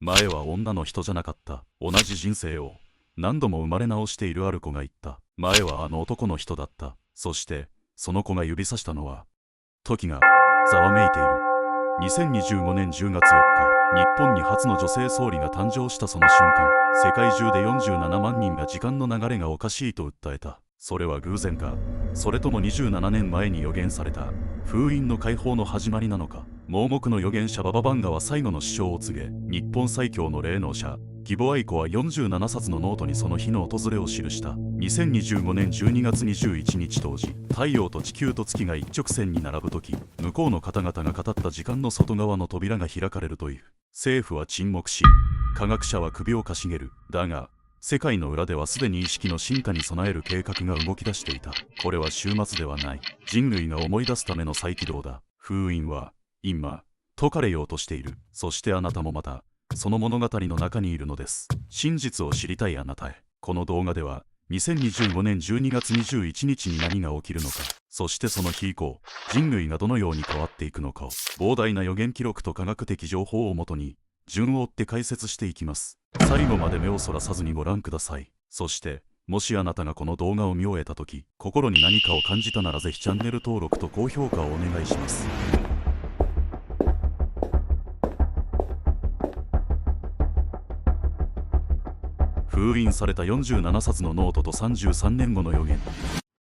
前は女の人じゃなかった。同じ人生を何度も生まれ直しているある子が言った。前はあの男の人だった。そしてその子が指さしたのは、時がざわめいている。2025年10月4日、日本に初の女性総理が誕生したその瞬間、世界中で47万人が時間の流れがおかしいと訴えた。それは偶然か、それとも27年前に予言された封印の解放の始まりなのか。盲目の預言者バババンガは最後の主張を告げ、日本最強の霊能者義母愛子は47冊のノートにその日の訪れを記した。2025年12月21日当時、太陽と地球と月が一直線に並ぶ時、向こうの方々が語った時間の外側の扉が開かれるという。政府は沈黙し、科学者は首をかしげる。だが世界の裏ではすでに意識の進化に備える計画が動き出していた。これは終末ではない。人類が思い出すための再起動だ。封印は今解かれようとしている。そしてあなたもまたその物語の中にいるのです。真実を知りたいあなたへ。この動画では2025年12月21日に何が起きるのか、そしてその日以降人類がどのように変わっていくのかを、膨大な予言記録と科学的情報をもとに順を追って解説していきます。最後まで目をそらさずにご覧ください。そしてもしあなたがこの動画を見終えた時、心に何かを感じたならぜひチャンネル登録と高評価をお願いします。封印された47冊のノートと33年後の予言。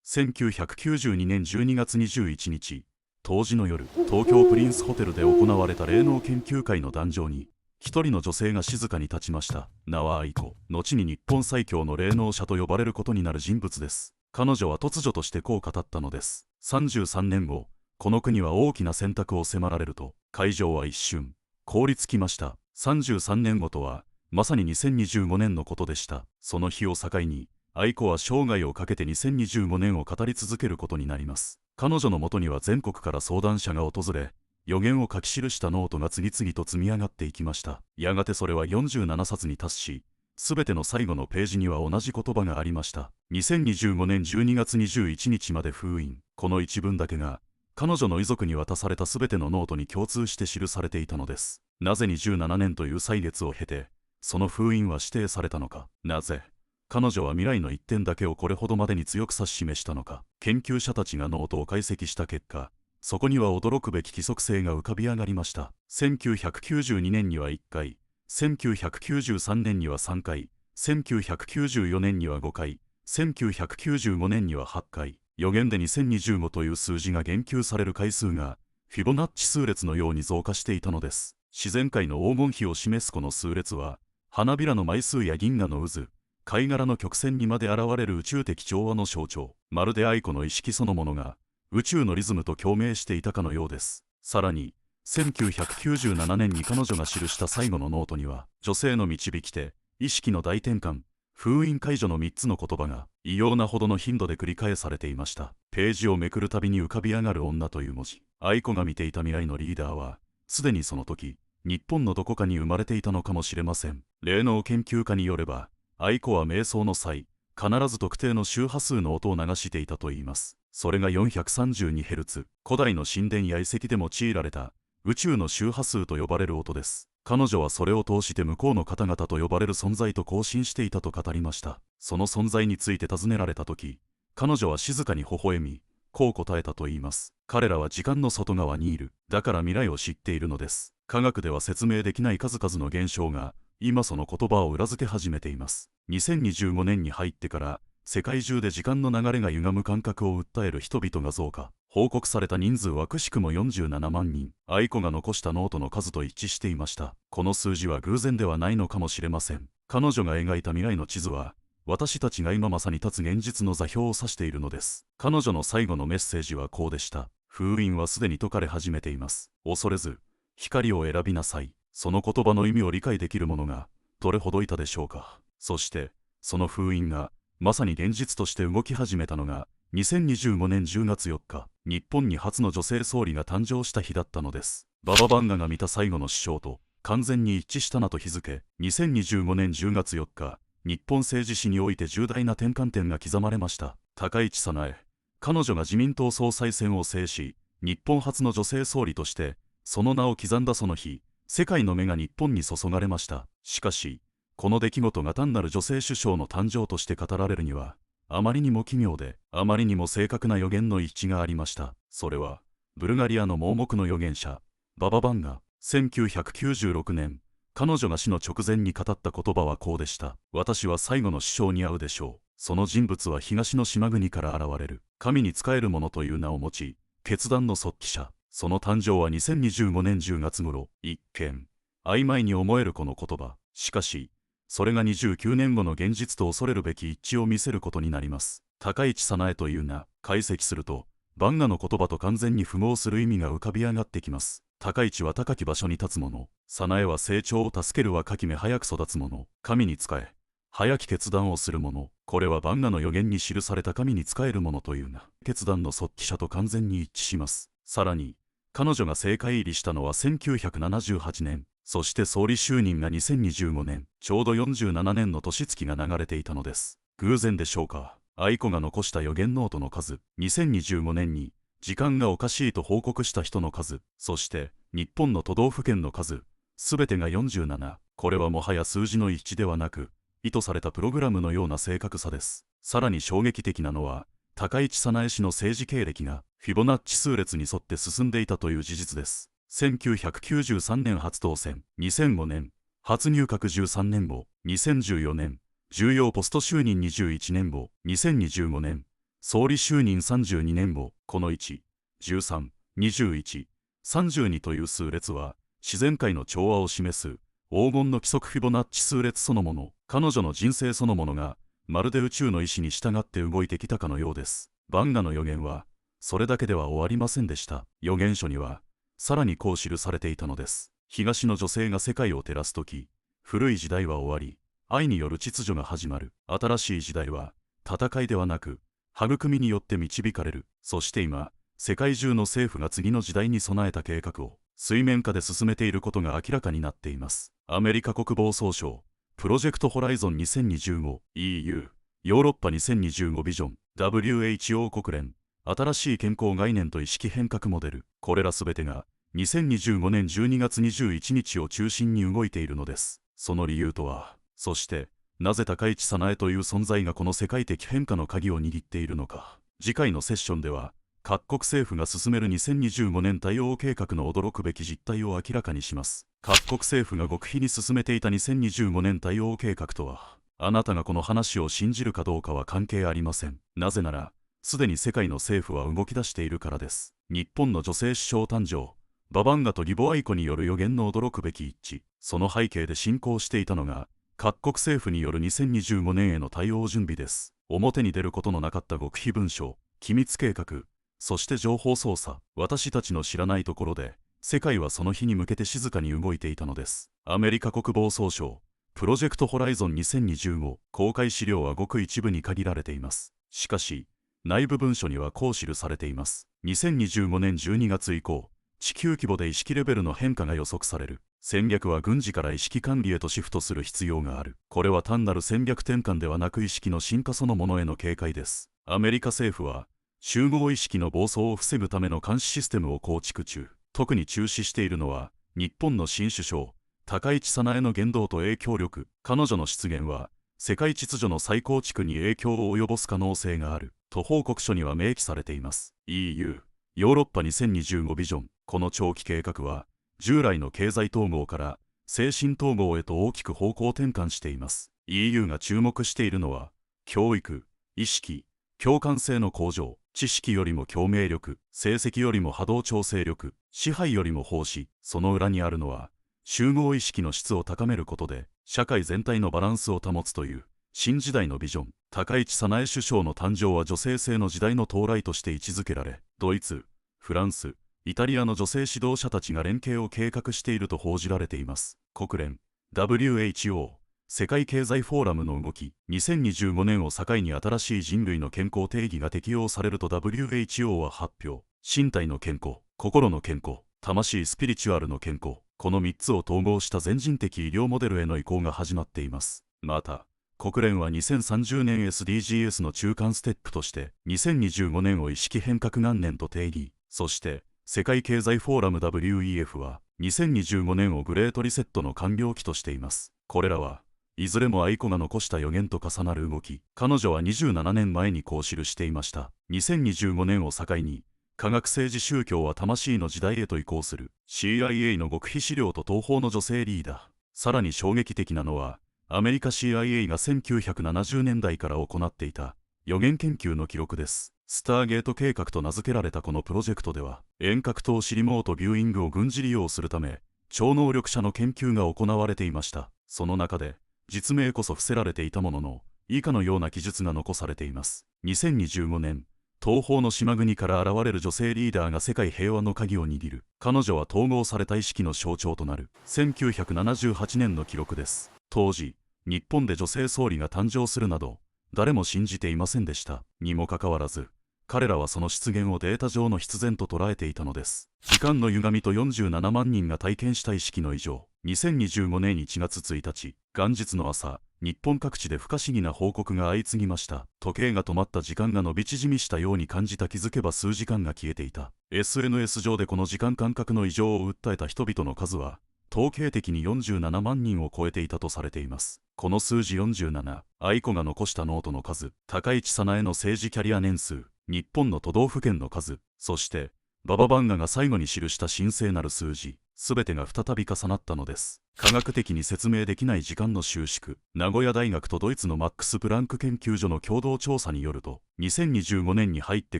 1992年12月21日、当時の夜、東京プリンスホテルで行われた霊能研究会の壇上に一人の女性が静かに立ちました。名は愛子。後に日本最強の霊能者と呼ばれることになる人物です。彼女は突如としてこう語ったのです。33年後、この国は大きな選択を迫られると、会場は一瞬凍りつきました。33年後とはまさに2025年のことでした。その日を境に愛子は生涯をかけて2025年を語り続けることになります。彼女のもとには全国から相談者が訪れ、予言を書き記したノートが次々と積み上がっていきました。やがてそれは47冊に達し、すべての最後のページには同じ言葉がありました。2025年12月21日まで封印。この一文だけが彼女の遺族に渡されたすべてのノートに共通して記されていたのです。なぜ27年という歳月を経てその封印は指定されたのか。なぜ彼女は未来の一点だけをこれほどまでに強く指し示したのか。研究者たちがノートを解析した結果、そこには驚くべき規則性が浮かび上がりました。1992年には1回、1993年には3回、1994年には5回、1995年には8回。予言で2025という数字が言及される回数がフィボナッチ数列のように増加していたのです。自然界の黄金比を示すこの数列は、花びらの枚数や銀河の渦、貝殻の曲線にまで現れる宇宙的調和の象徴。まるで愛子の意識そのものが宇宙のリズムと共鳴していたかのようです。さらに1997年に彼女が記した最後のノートには、女性の導き手、意識の大転換、封印解除の3つの言葉が異様なほどの頻度で繰り返されていました。ページをめくるたびに浮かび上がる女という文字。愛子が見ていた未来のリーダーはすでにその時日本のどこかに生まれていたのかもしれません。霊能研究家によれば、愛子は瞑想の際必ず特定の周波数の音を流していたといいます。それが 432Hz、 古代の神殿や遺跡で用いられた宇宙の周波数と呼ばれる音です。彼女はそれを通して向こうの方々と呼ばれる存在と交信していたと語りました。その存在について尋ねられた時、彼女は静かに微笑み、こう答えたといいます。彼らは時間の外側にいる。だから未来を知っているのです。科学では説明できない数々の現象が今その言葉を裏付け始めています。2025年に入ってから世界中で時間の流れが歪む感覚を訴える人々が増加。報告された人数はくしくも47万人。愛子が残したノートの数と一致していました。この数字は偶然ではないのかもしれません。彼女が描いた未来の地図は、私たちが今まさに立つ現実の座標を指しているのです。彼女の最後のメッセージはこうでした。封印はすでに解かれ始めています。恐れず、光を選びなさい。その言葉の意味を理解できる者がどれほどいたでしょうか。そして、その封印がまさに現実として動き始めたのが、2025年10月4日、日本に初の女性総理が誕生した日だったのです。バババンガが見た最後の首相と完全に一致したなと日付。2025年10月4日、日本政治史において重大な転換点が刻まれました。高市早苗。彼女が自民党総裁選を制し、日本初の女性総理としてその名を刻んだその日、世界の目が日本に注がれました。しかし、この出来事が単なる女性首相の誕生として語られるには、あまりにも奇妙で、あまりにも正確な予言の一致がありました。それは、ブルガリアの盲目の預言者、ババ・バンが、1996年、彼女が死の直前に語った言葉はこうでした。私は最後の首相に会うでしょう。その人物は東の島国から現れる。神に仕える者という名を持ち、決断の速記者。その誕生は2025年10月頃。一見、曖昧に思えるこの言葉。しかし、それが29年後の現実と恐れるべき一致を見せることになります。高市早苗という名、解析すると、バンガの言葉と完全に符合する意味が浮かび上がってきます。高市は高き場所に立つ者、早苗は成長を助ける若き芽早く育つ者、神に仕え、早き決断をする者。これはバンガの予言に記された神に仕える者という名、決断の速記者と完全に一致します。さらに、彼女が政界入りしたのは1978年、そして総理就任が2025年、ちょうど47年の年月が流れていたのです。偶然でしょうか。愛子が残した予言ノートの数、2025年に、時間がおかしいと報告した人の数、そして日本の都道府県の数、すべてが47。これはもはや数字の一致ではなく、意図されたプログラムのような正確さです。さらに衝撃的なのは、高市早苗氏の政治経歴がフィボナッチ数列に沿って進んでいたという事実です。1993年初当選、2005年、初入閣13年後、2014年、重要ポスト就任21年後、2025年、総理就任32年後、この1、13、21、32という数列は、自然界の調和を示す黄金の規則フィボナッチ数列そのもの、彼女の人生そのものが、まるで宇宙の意志に従って動いてきたかのようです。バンガの予言は、それだけでは終わりませんでした。予言書には、さらにこう記されていたのです。東の女性が世界を照らすとき、古い時代は終わり、愛による秩序が始まる。新しい時代は、戦いではなく、育みによって導かれる。そして今、世界中の政府が次の時代に備えた計画を水面下で進めていることが明らかになっています。アメリカ国防総省、プロジェクトホライゾン2025、EU、ヨーロッパ2025ビジョン、WHO 国連、新しい健康概念と意識変革モデル、これらすべてが2025年12月21日を中心に動いているのです。その理由とは、そして、なぜ高市早苗という存在がこの世界的変化の鍵を握っているのか。次回のセッションでは、各国政府が進める2025年対応計画の驚くべき実態を明らかにします。各国政府が極秘に進めていた2025年対応計画とは、あなたがこの話を信じるかどうかは関係ありません。なぜなら、すでに世界の政府は動き出しているからです。日本の女性首相誕生、ババンガとリボアイコによる予言の驚くべき一致。その背景で進行していたのが、各国政府による2025年への対応準備です。表に出ることのなかった極秘文書、機密計画、そして情報操作。私たちの知らないところで、世界はその日に向けて静かに動いていたのです。アメリカ国防総省、プロジェクトホライゾン2025、公開資料はごく一部に限られています。しかし、内部文書にはこう記されています。2025年12月以降、地球規模で意識レベルの変化が予測される。戦略は軍事から意識管理へとシフトする必要がある。これは単なる戦略転換ではなく意識の進化そのものへの警戒です。アメリカ政府は、集合意識の暴走を防ぐための監視システムを構築中。特に注視しているのは、日本の新首相、高市早苗の言動と影響力。彼女の出現は、世界秩序の再構築に影響を及ぼす可能性がある。と報告書には明記されています。EU、ヨーロッパ2025ビジョン。この長期計画は、従来の経済統合から精神統合へと大きく方向転換しています。EU が注目しているのは、教育、意識、共感性の向上、知識よりも共鳴力、成績よりも波動調整力、支配よりも奉仕。その裏にあるのは、集合意識の質を高めることで、社会全体のバランスを保つという、新時代のビジョン。高市早苗首相の誕生は女性性の時代の到来として位置づけられ、ドイツ、フランス、イタリアの女性指導者たちが連携を計画していると報じられています。国連、WHO、世界経済フォーラムの動き、2025年を境に新しい人類の健康定義が適用されると WHO は発表。身体の健康、心の健康、魂スピリチュアルの健康、この3つを統合した全人的医療モデルへの移行が始まっています。また、国連は2030年 SDGs の中間ステップとして、2025年を意識変革元年と定義、そして、世界経済フォーラム WEF は2025年をグレートリセットの完了期としています。これらはいずれも愛子が残した予言と重なる動き。彼女は27年前にこう記していました。2025年を境に科学政治宗教は魂の時代へと移行する。 CIA の極秘資料と東方の女性リーダー。さらに衝撃的なのはアメリカ CIA が1970年代から行っていた予言研究の記録です。スターゲート計画と名付けられたこのプロジェクトでは遠隔投資リモートビューイングを軍事利用するため超能力者の研究が行われていました。その中で実名こそ伏せられていたものの以下のような記述が残されています。2025年東方の島国から現れる女性リーダーが世界平和の鍵を握る。彼女は統合された意識の象徴となる。1978年の記録です。当時日本で女性総理が誕生するなど誰も信じていませんでした。にもかかわらず彼らはその出現をデータ上の必然と捉えていたのです。時間の歪みと47万人が体験した意識の異常。2025年1月1日元日の朝、日本各地で不可思議な報告が相次ぎました。時計が止まった時間が伸び縮みしたように感じた。気づけば数時間が消えていた。 SNS 上でこの時間感覚の異常を訴えた人々の数は統計的に47万人を超えていたとされています。この数字47、愛子が残したノートの数、高市早苗の政治キャリア年数、日本の都道府県の数、そしてバババンガが最後に記した神聖なる数字、すべてが再び重なったのです。科学的に説明できない時間の収縮。名古屋大学とドイツのマックス・プランク研究所の共同調査によると、2025年に入って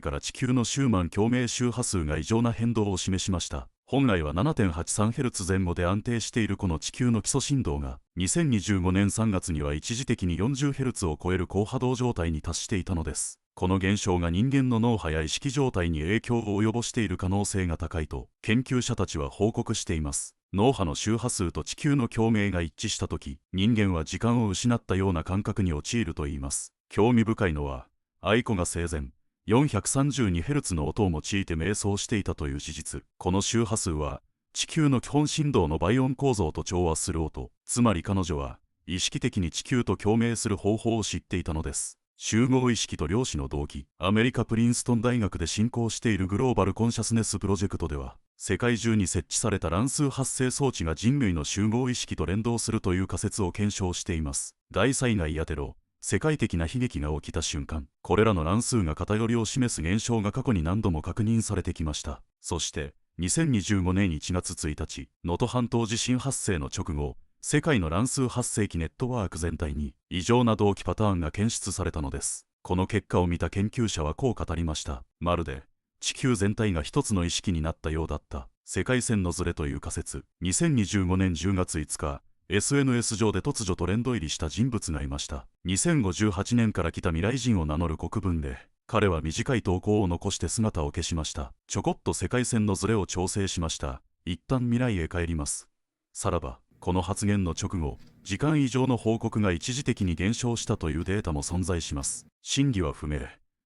から地球のシューマン共鳴周波数が異常な変動を示しました。本来は 7.83Hz 前後で安定しているこの地球の基礎振動が2025年3月には一時的に 40Hz を超える高波動状態に達していたのです。この現象が人間の脳波や意識状態に影響を及ぼしている可能性が高いと研究者たちは報告しています。脳波の周波数と地球の共鳴が一致したとき、人間は時間を失ったような感覚に陥るといいます。興味深いのは、愛子が生前 432Hz の音を用いて瞑想していたという事実。この周波数は地球の基本振動の倍音構造と調和する音。つまり彼女は意識的に地球と共鳴する方法を知っていたのです。集合意識と量子の動機。アメリカプリンストン大学で進行しているグローバルコンシャスネスプロジェクトでは、世界中に設置された乱数発生装置が人類の集合意識と連動するという仮説を検証しています。大災害やテロ、世界的な悲劇が起きた瞬間、これらの乱数が偏りを示す現象が過去に何度も確認されてきました。そして2025年1月1日、能登半島地震発生の直後、世界の乱数発生器ネットワーク全体に異常な同期パターンが検出されたのです。この結果を見た研究者はこう語りました。まるで地球全体が一つの意識になったようだった。世界線のズレという仮説。2025年10月5日、SNS 上で突如トレンド入りした人物がいました。2058年から来た未来人を名乗る国分で、彼は短い投稿を残して姿を消しました。ちょこっと世界線のズレを調整しました。一旦未来へ帰ります。さらば、この発言の直後、時間異常の報告が一時的に減少したというデータも存在します。真偽は不明。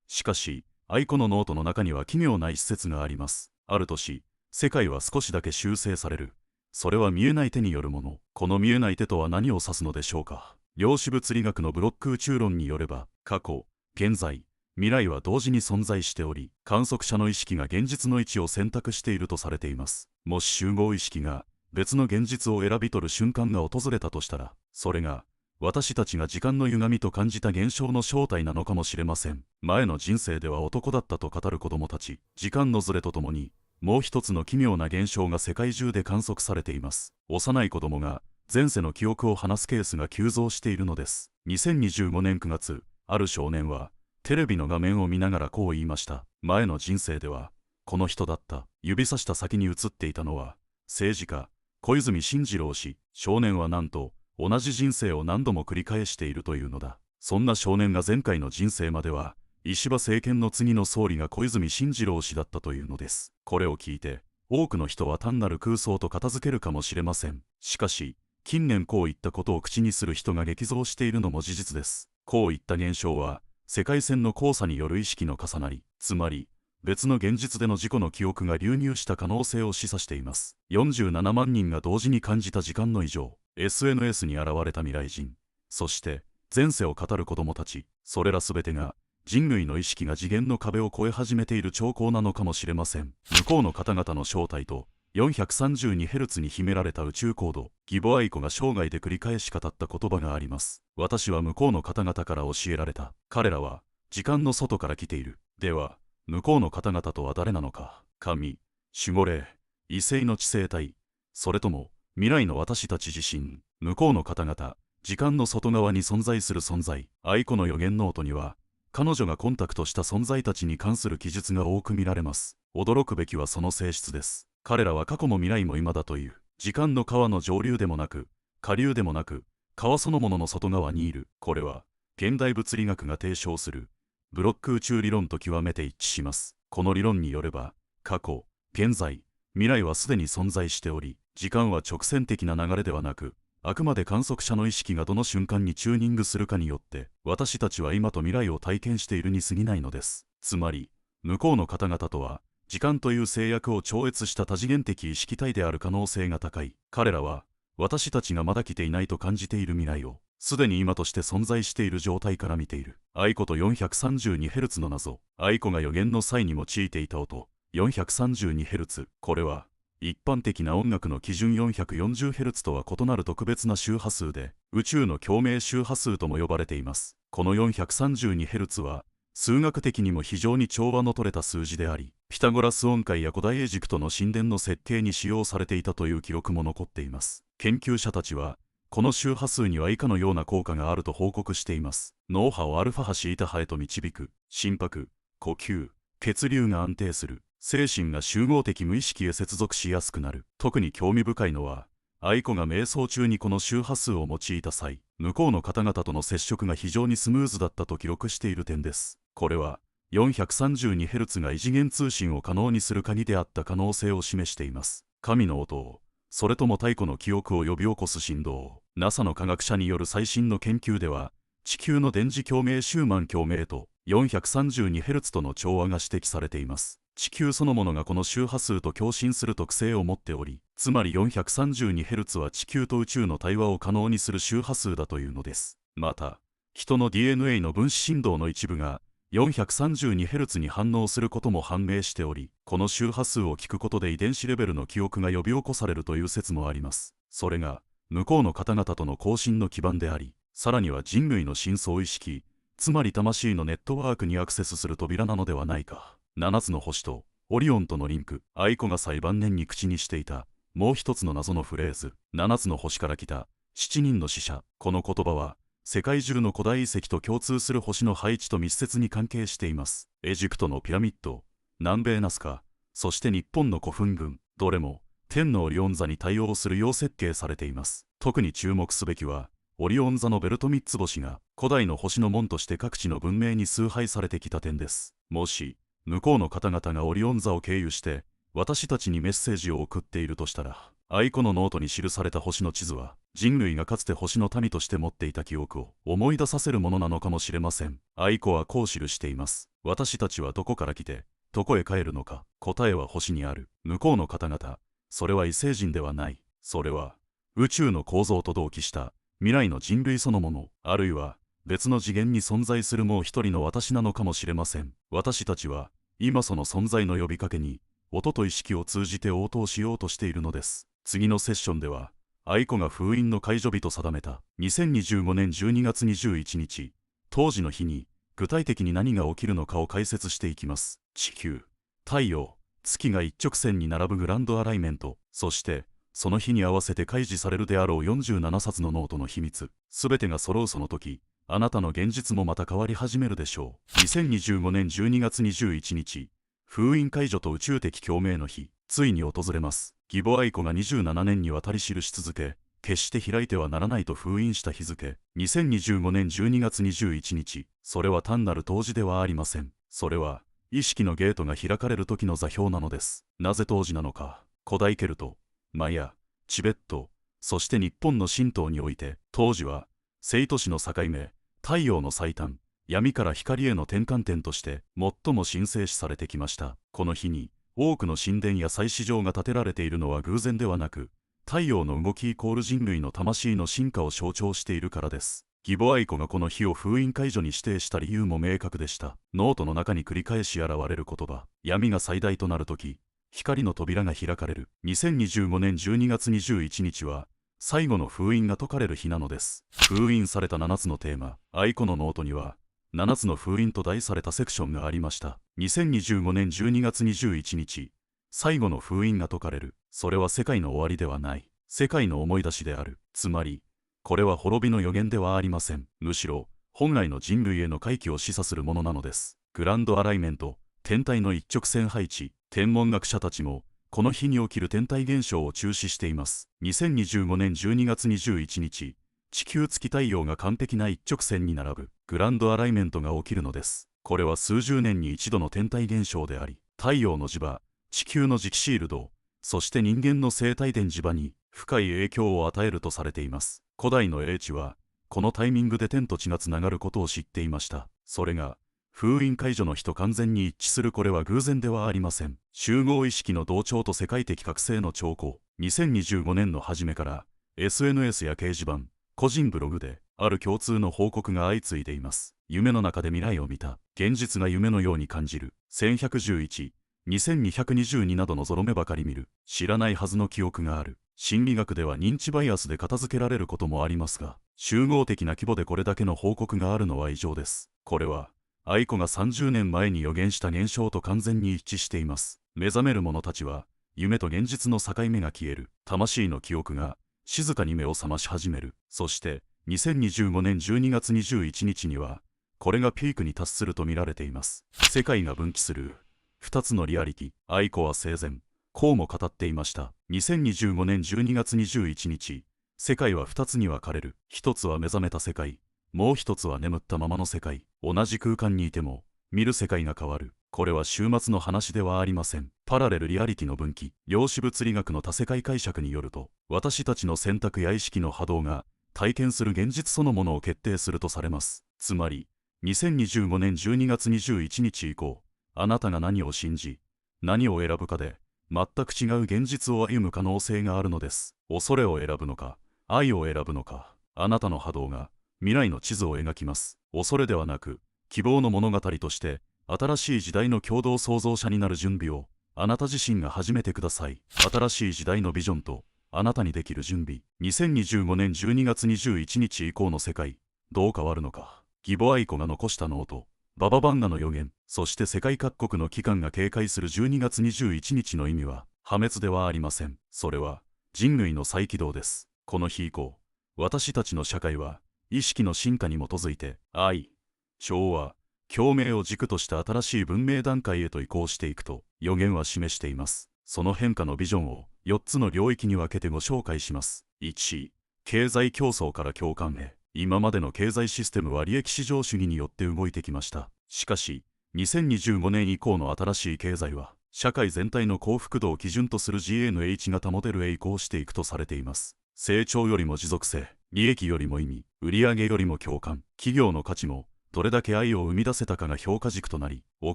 しかし、愛子のノートの中には奇妙な一節があります。ある年、世界は少しだけ修正される。それは見えない手によるもの。この見えない手とは何を指すのでしょうか。量子物理学のブロック宇宙論によれば、過去、現在、未来は同時に存在しており、観測者の意識が現実の位置を選択しているとされています。もし集合意識が別の現実を選び取る瞬間が訪れたとしたら、それが私たちが時間の歪みと感じた現象の正体なのかもしれません。前の人生では男だったと語る子供たち。時間のズレとともにもう一つの奇妙な現象が世界中で観測されています。幼い子供が前世の記憶を話すケースが急増しているのです。2025年9月、ある少年はテレビの画面を見ながらこう言いました。前の人生ではこの人だった。指さした先に映っていたのは政治家小泉進次郎氏。少年はなんと同じ人生を何度も繰り返しているというのだ。そんな少年が前回の人生までは石破政権の次の総理が小泉進次郎氏だったというのです。これを聞いて多くの人は単なる空想と片付けるかもしれません。しかし近年こういったことを口にする人が激増しているのも事実です。こういった現象は世界線の交差による意識の重なり、つまり別の現実での自己の記憶が流入した可能性を示唆しています。47万人が同時に感じた時間の異常、SNS に現れた未来人、そして前世を語る子供たち、それらすべてが人類の意識が次元の壁を越え始めている兆候なのかもしれません。向こうの方々の正体と 432Hz に秘められた宇宙コード。義母愛子が生涯で繰り返し語った言葉があります。私は向こうの方々から教えられた。彼らは時間の外から来ている。では向こうの方々とは誰なのか。神、守護霊、異性の知性体、それとも未来の私たち自身。向こうの方々、時間の外側に存在する存在。愛子の予言ノートには彼女がコンタクトした存在たちに関する記述が多く見られます。驚くべきはその性質です。彼らは過去も未来も今だという。時間の川の上流でもなく下流でもなく、川そのものの外側にいる。これは現代物理学が提唱するブロック宇宙理論と極めて一致します。この理論によれば、過去、現在、未来はすでに存在しており、時間は直線的な流れではなく、あくまで観測者の意識がどの瞬間にチューニングするかによって、私たちは今と未来を体験しているに過ぎないのです。つまり、向こうの方々とは、時間という制約を超越した多次元的意識体である可能性が高い。彼らは、私たちがまだ来ていないと感じている未来を、すでに今として存在している状態から見ている。愛子と 432Hz の謎。愛子が予言の際に用いていた音、432Hz。これは、一般的な音楽の基準 440Hz とは異なる特別な周波数で、宇宙の共鳴周波数とも呼ばれています。この 432Hz は、数学的にも非常に調和の取れた数字であり、ピタゴラス音階や古代エジプトの神殿の設計に使用されていたという記録も残っています。研究者たちは、この周波数には以下のような効果があると報告しています。脳波をアルファ波シータ波へと導く。心拍、呼吸、血流が安定する。精神が集合的無意識へ接続しやすくなる。特に興味深いのは、愛子が瞑想中にこの周波数を用いた際、向こうの方々との接触が非常にスムーズだったと記録している点です。これは、432Hz が異次元通信を可能にする鍵であった可能性を示しています。神の音を、それとも太古の記憶を呼び起こす振動を。NASA の科学者による最新の研究では、地球の電磁共鳴シューマン共鳴と 432Hz との調和が指摘されています。地球そのものがこの周波数と共振する特性を持っており、つまり 432Hz は地球と宇宙の対話を可能にする周波数だというのです。また、人の DNA の分子振動の一部が 432Hz に反応することも判明しており、この周波数を聞くことで遺伝子レベルの記憶が呼び起こされるという説もあります。それが、向こうの方々との交信の基盤であり、さらには人類の深層意識、つまり魂のネットワークにアクセスする扉なのではないか。7つの星とオリオンとのリンク。愛子が最晩年に口にしていたもう一つの謎のフレーズ、7つの星から来た7人の使者。この言葉は世界中の古代遺跡と共通する星の配置と密接に関係しています。エジプトのピラミッド、南米ナスカ、そして日本の古墳群、どれも天のオリオン座に対応するよう設計されています。特に注目すべきはオリオン座のベルト3つ星が古代の星の門として各地の文明に崇拝されてきた点です。もし向こうの方々がオリオン座を経由して私たちにメッセージを送っているとしたら、愛子のノートに記された星の地図は人類がかつて星の民として持っていた記憶を思い出させるものなのかもしれません。愛子はこう記しています。私たちはどこから来てどこへ帰るのか。答えは星にある。向こうの方々、それは異星人ではない。それは宇宙の構造と同期した未来の人類そのもの、あるいは別の次元に存在するもう一人の私なのかもしれません。私たちは今その存在の呼びかけに音と意識を通じて応答しようとしているのです。次のセッションでは愛子が封印の解除日と定めた2025年12月21日当時の日に具体的に何が起きるのかを解説していきます。地球、太陽、月が一直線に並ぶグランドアライメント、そしてその日に合わせて開示されるであろう47冊のノートの秘密、すべてが揃うその時、あなたの現実もまた変わり始めるでしょう。2025年12月21日、封印解除と宇宙的共鳴の日、ついに訪れます。義母愛子が27年にわたり記し続け、決して開いてはならないと封印した日付、2025年12月21日、それは単なる冬至ではありません。それは、意識のゲートが開かれる時の座標なのです。なぜ冬至なのか。古代ケルト、マヤ、チベット、そして日本の神道において、冬至は、生と死の境目、太陽の最短、闇から光への転換点として最も神聖視されてきました。この日に多くの神殿や祭祀場が建てられているのは偶然ではなく、太陽の動きイコール人類の魂の進化を象徴しているからです。義母愛子がこの日を封印解除に指定した理由も明確でした。ノートの中に繰り返し現れる言葉、闇が最大となるとき、光の扉が開かれる。2025年12月21日は最後の封印が解かれる日なのです。封印された7つのテーマ、愛子のノートには7つの封印と題されたセクションがありました。2025年12月21日、最後の封印が解かれる。それは世界の終わりではない。世界の思い出しである。つまり、これは滅びの予言ではありません。むしろ、本来の人類への回帰を示唆するものなのです。グランドアライメント、天体の一直線配置、天文学者たちも、この日に起きる天体現象を注視しています。2025年12月21日、地球月太陽が完璧な一直線に並ぶグランドアライメントが起きるのです。これは数十年に一度の天体現象であり、太陽の磁場、地球の磁気シールド、そして人間の生態電磁場に深い影響を与えるとされています。古代の英知は、このタイミングで天と地がつながることを知っていました。それが、封印解除の日と完全に一致する。これは偶然ではありません。集合意識の同調と世界的覚醒の兆候。2025年の初めから、SNS や掲示板、個人ブログで、ある共通の報告が相次いでいます。夢の中で未来を見た。現実が夢のように感じる。1111、2222などのゾロ目ばかり見る。知らないはずの記憶がある。心理学では認知バイアスで片付けられることもありますが、集合的な規模でこれだけの報告があるのは異常です。これは、愛子が30年前に予言した現象と完全に一致しています。目覚める者たちは、夢と現実の境目が消える。魂の記憶が、静かに目を覚まし始める。そして、2025年12月21日には、これがピークに達すると見られています。世界が分岐する。2つのリアリティ。愛子は生前、こうも語っていました。2025年12月21日、世界は2つに分かれる。1つは目覚めた世界。もう一つは眠ったままの世界。同じ空間にいても、見る世界が変わる。これは終末の話ではありません。パラレルリアリティの分岐。量子物理学の多世界解釈によると、私たちの選択や意識の波動が、体験する現実そのものを決定するとされます。つまり、2025年12月21日以降、あなたが何を信じ、何を選ぶかで、全く違う現実を歩む可能性があるのです。恐れを選ぶのか、愛を選ぶのか、あなたの波動が、未来の地図を描きます。恐れではなく、希望の物語として、新しい時代の共同創造者になる準備を、あなた自身が始めてください。新しい時代のビジョンと、あなたにできる準備。2025年12月21日以降の世界、どう変わるのか。義母愛子が残したノート、バババンガの予言、そして世界各国の機関が警戒する12月21日の意味は、破滅ではありません。それは、人類の再起動です。この日以降、私たちの社会は、意識の進化に基づいて、愛、調和、共鳴を軸とした新しい文明段階へと移行していくと、予言は示しています。その変化のビジョンを4つの領域に分けてご紹介します。1、経済競争から共感へ。今までの経済システムは利益至上主義によって動いてきました。しかし、2025年以降の新しい経済は、社会全体の幸福度を基準とする GNH 型モデルへ移行していくとされています。成長よりも持続性、利益よりも意味、売上よりも共感、企業の価値も、どれだけ愛を生み出せたかが評価軸となり、お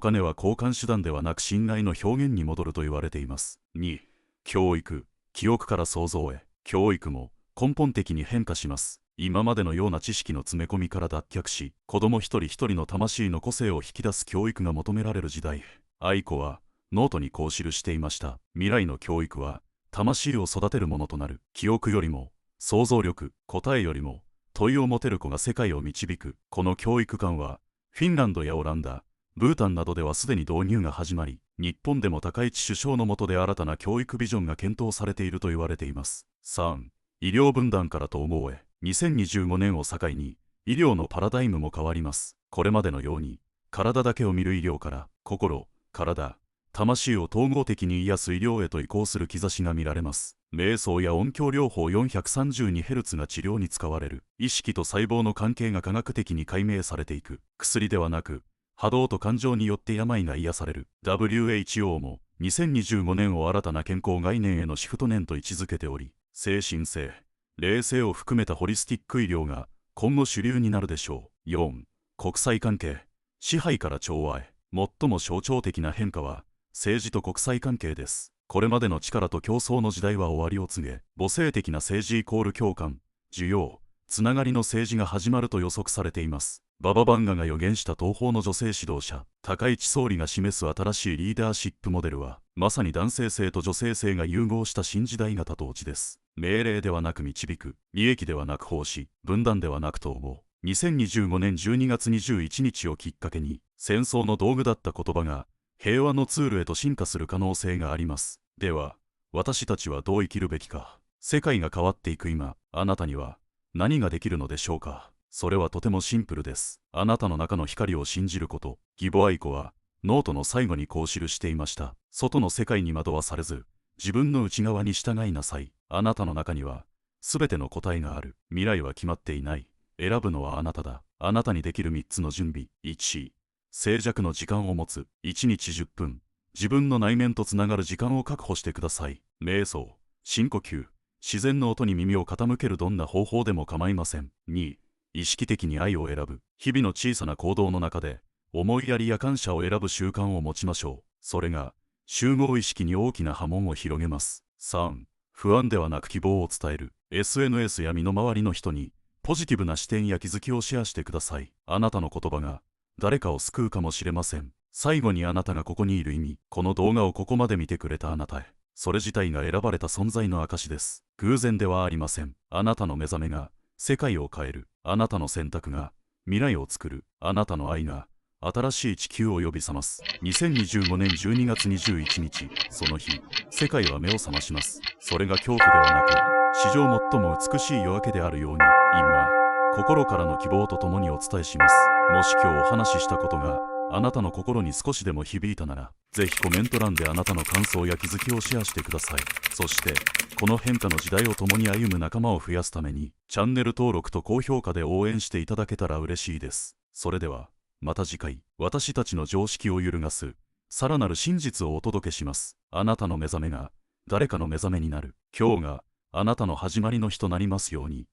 金は交換手段ではなく信頼の表現に戻ると言われています。2、教育、記憶から想像へ。教育も根本的に変化します。今までのような知識の詰め込みから脱却し、子供一人一人の魂の個性を引き出す教育が求められる時代。愛子はノートにこう記していました。未来の教育は魂を育てるものとなる。記憶よりも想像力、答えよりも問いを持てる子が世界を導く。この教育観はフィンランドやオランダ、ブータンなどではすでに導入が始まり、日本でも高市首相の下で新たな教育ビジョンが検討されていると言われています。3、医療分断から統合へ。2025年を境に医療のパラダイムも変わります。これまでのように体だけを見る医療から心、体、魂を統合的に癒す医療へと移行する兆しが見られます。瞑想や音響療法 432Hz が治療に使われる。意識と細胞の関係が科学的に解明されていく。薬ではなく波動と感情によって病が癒される。 WHO も2025年を新たな健康概念へのシフト年と位置づけており、精神性、霊性を含めたホリスティック医療が今後主流になるでしょう。4、国際関係、支配から調和へ。最も象徴的な変化は政治と国際関係です。これまでの力と競争の時代は終わりを告げ、母性的な政治イコール共感、需要、つながりの政治が始まると予測されています。馬場バンガが予言した東方の女性指導者、高市総理が示す新しいリーダーシップモデルは、まさに男性性と女性性が融合した新時代型統治です。命令ではなく導く、利益ではなく奉仕、分断ではなく統合。2025年12月21日をきっかけに、戦争の道具だった言葉が、平和のツールへと進化する可能性があります。では、私たちはどう生きるべきか。世界が変わっていく今、あなたには何ができるのでしょうか。それはとてもシンプルです。あなたの中の光を信じること。義母愛子は、ノートの最後にこう記していました。外の世界に惑わされず、自分の内側に従いなさい。あなたの中には、すべての答えがある。未来は決まっていない。選ぶのはあなただ。あなたにできる3つの準備。1、静寂の時間を持つ。1日10分。自分の内面とつながる時間を確保してください。瞑想、深呼吸、自然の音に耳を傾けるどんな方法でも構いません。2、意識的に愛を選ぶ。日々の小さな行動の中で、思いやりや感謝を選ぶ習慣を持ちましょう。それが、集合意識に大きな波紋を広げます。3、不安ではなく希望を伝える。SNS や身の回りの人に、ポジティブな視点や気づきをシェアしてください。あなたの言葉が、誰かを救うかもしれません。最後にあなたがここにいる意味。この動画をここまで見てくれたあなたへ。それ自体が選ばれた存在の証です。偶然ではありません。あなたの目覚めが、世界を変える。あなたの選択が、未来を作る。あなたの愛が、新しい地球を呼び覚ます。2025年12月21日、その日、世界は目を覚まします。それが恐怖ではなく、史上最も美しい夜明けであるように、今、心からの希望とともにお伝えします。もし今日お話ししたことが、あなたの心に少しでも響いたなら、ぜひコメント欄であなたの感想や気づきをシェアしてください。そして、この変化の時代を共に歩む仲間を増やすために、チャンネル登録と高評価で応援していただけたら嬉しいです。それでは、また次回、私たちの常識を揺るがす、さらなる真実をお届けします。あなたの目覚めが、誰かの目覚めになる。今日が、あなたの始まりの日となりますように。